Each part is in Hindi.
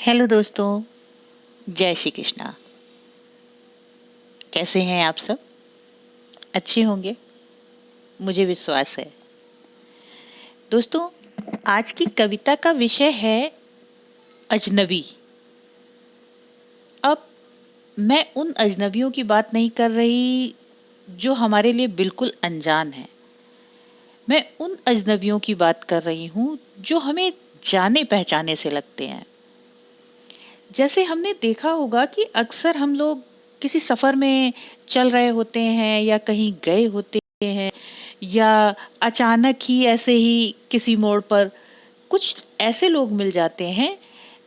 हेलो दोस्तों, जय श्री कृष्णा। कैसे हैं आप सब? अच्छे होंगे, मुझे विश्वास है। दोस्तों, आज की कविता का विषय है अजनबी। अब मैं उन अजनबियों की बात नहीं कर रही जो हमारे लिए बिल्कुल अनजान हैं। मैं उन अजनबियों की बात कर रही हूँ जो हमें जाने पहचाने से लगते हैं। जैसे हमने देखा होगा कि अक्सर हम लोग किसी सफ़र में चल रहे होते हैं या कहीं गए होते हैं, या अचानक ही ऐसे ही किसी मोड़ पर कुछ ऐसे लोग मिल जाते हैं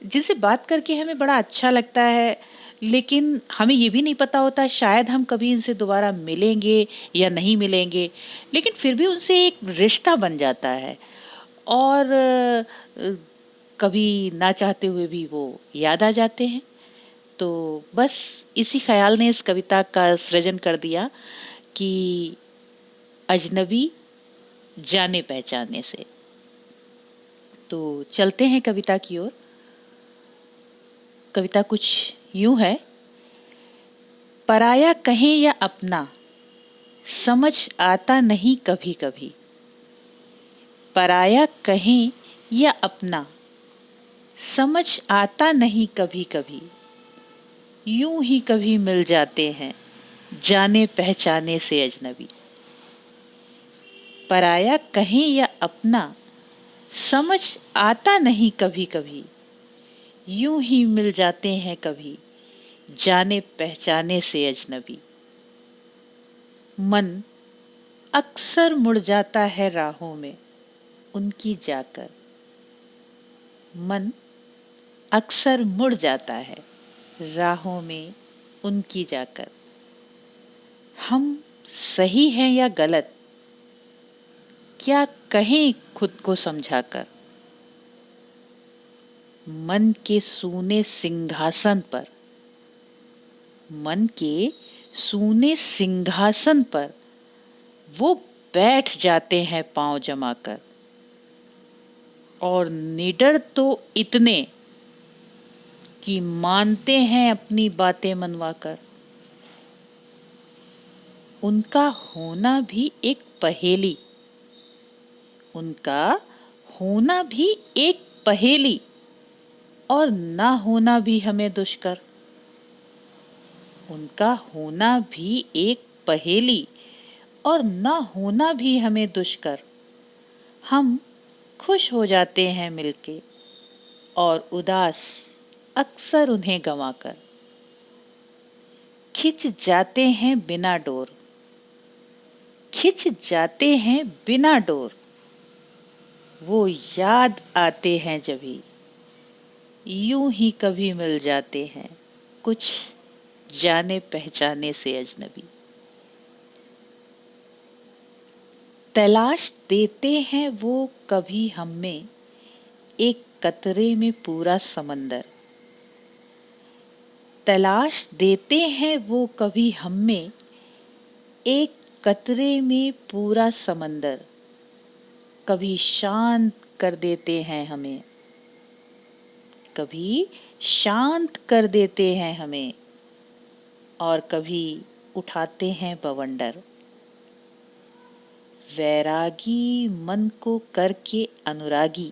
जिनसे बात करके हमें बड़ा अच्छा लगता है, लेकिन हमें ये भी नहीं पता होता शायद हम कभी इनसे दोबारा मिलेंगे या नहीं मिलेंगे, लेकिन फिर भी उनसे एक रिश्ता बन जाता है। और कभी ना चाहते हुए भी वो याद आ जाते हैं। तो बस इसी ख्याल ने इस कविता का सृजन कर दिया कि अजनबी जाने पहचाने से। तो चलते हैं कविता की ओर। कविता कुछ यूं है। पराया कहें या अपना, समझ आता नहीं कभी कभी। पराया कहें या अपना, समझ आता नहीं कभी कभी। यूं ही कभी मिल जाते हैं जाने पहचाने से अजनबी। पराया कहें या अपना, समझ आता नहीं कभी कभी। यूं ही मिल जाते हैं कभी जाने पहचाने से अजनबी। मन अक्सर मुड़ जाता है राहों में उनकी जाकर। मन अक्सर मुड़ जाता है राहों में उनकी जाकर। हम सही हैं या गलत, क्या कहें खुद को समझाकर। मन के सूने सिंहासन पर, मन के सूने सिंहासन पर वो बैठ जाते हैं पांव जमाकर। और निडर तो इतने कि मानते हैं अपनी बातें मनवाकर। उनका होना भी एक पहेली, उनका होना भी एक पहेली, और ना होना भी हमें दुष्कर। उनका होना भी एक पहेली और ना होना भी हमें दुष्कर। हम खुश हो जाते हैं मिलके और उदास अक्सर उन्हें गंवाकर। खिंच जाते हैं बिना डोर, खिंच जाते हैं बिना डोर। वो याद आते हैं जभी, यूं ही कभी मिल जाते हैं कुछ जाने पहचाने से अजनबी। तलाश देते हैं वो कभी हम में एक कतरे में पूरा समंदर। तलाश देते हैं वो कभी हम में एक कतरे में पूरा समंदर। कभी शांत कर देते हैं हमें, कभी शांत कर देते हैं हमें, और कभी उठाते हैं बवंडर। वैरागी मन को करके अनुरागी,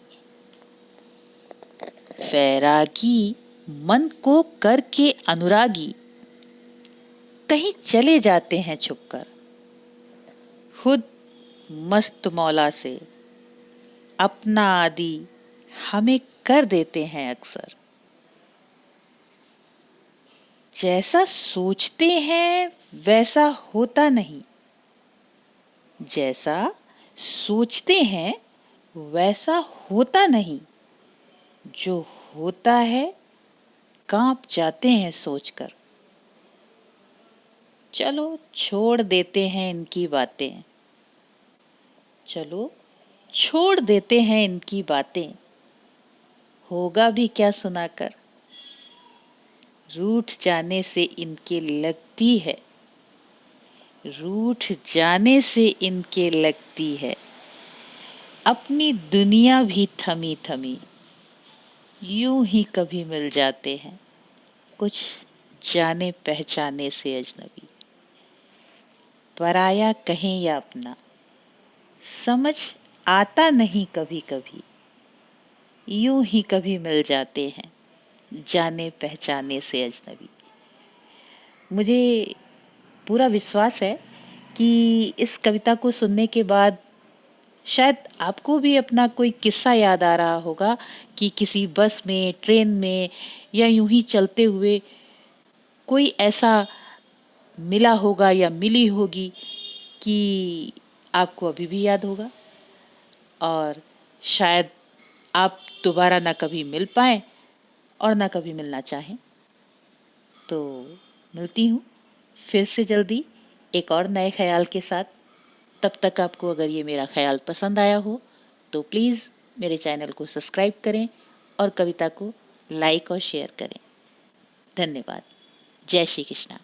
वैरागी मन को करके अनुरागी। कहीं चले जाते हैं छुपकर खुद मस्त मौला से। अपना आदि हमें कर देते हैं अक्सर। जैसा सोचते हैं वैसा होता नहीं, जैसा सोचते हैं वैसा होता नहीं। जो होता है कांप जाते हैं सोचकर। चलो छोड़ देते हैं इनकी बातें, चलो छोड़ देते हैं इनकी बातें। होगा भी क्या सुनाकर, रूठ जाने से इनके लगती है, रूठ जाने से इनके लगती है। अपनी दुनिया भी थमी थमी, यूं ही कभी मिल जाते हैं कुछ जाने पहचाने से अजनबी। पराया कहें या अपना समझ आता नहीं कभी कभी। यूं ही कभी मिल जाते हैं जाने पहचाने से अजनबी। मुझे पूरा विश्वास है कि इस कविता को सुनने के बाद शायद आपको भी अपना कोई किस्सा याद आ रहा होगा कि किसी बस में, ट्रेन में या यूं ही चलते हुए कोई ऐसा मिला होगा या मिली होगी कि आपको अभी भी याद होगा और शायद आप दोबारा ना कभी मिल पाएं और ना कभी मिलना चाहें। तो मिलती हूँ फिर से जल्दी एक और नए ख्याल के साथ। तब तक आपको अगर ये मेरा ख्याल पसंद आया हो तो प्लीज़ मेरे चैनल को सब्सक्राइब करें और कविता को लाइक और शेयर करें। धन्यवाद। जय श्री कृष्णा।